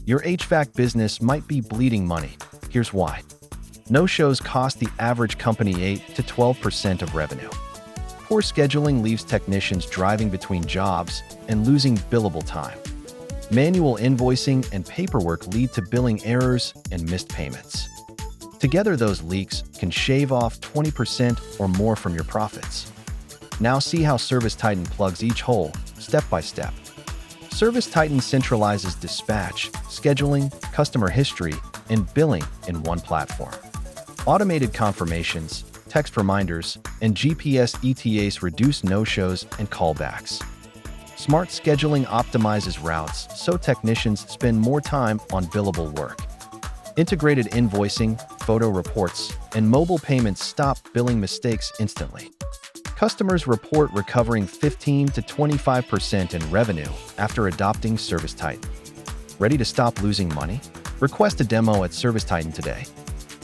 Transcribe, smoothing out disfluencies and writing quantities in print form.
Your HVAC business might be bleeding money. Here's why. No-shows cost the average company 8 to 12% of revenue. Poor scheduling leaves technicians driving between jobs and losing billable time. Manual invoicing and paperwork lead to billing errors and missed payments. Together, those leaks can shave off 20% or more from your profits. Now see how ServiceTitan plugs each hole, step by step. ServiceTitan centralizes dispatch, scheduling, customer history, and billing in one platform. Automated confirmations, text reminders, and GPS ETAs reduce no-shows and callbacks. Smart scheduling optimizes routes so technicians spend more time on billable work. Integrated invoicing, photo reports, and mobile payments stop billing mistakes instantly. Customers report recovering 15 to 25% in revenue after adopting ServiceTitan. Ready to stop losing money? Request a demo at ServiceTitan today.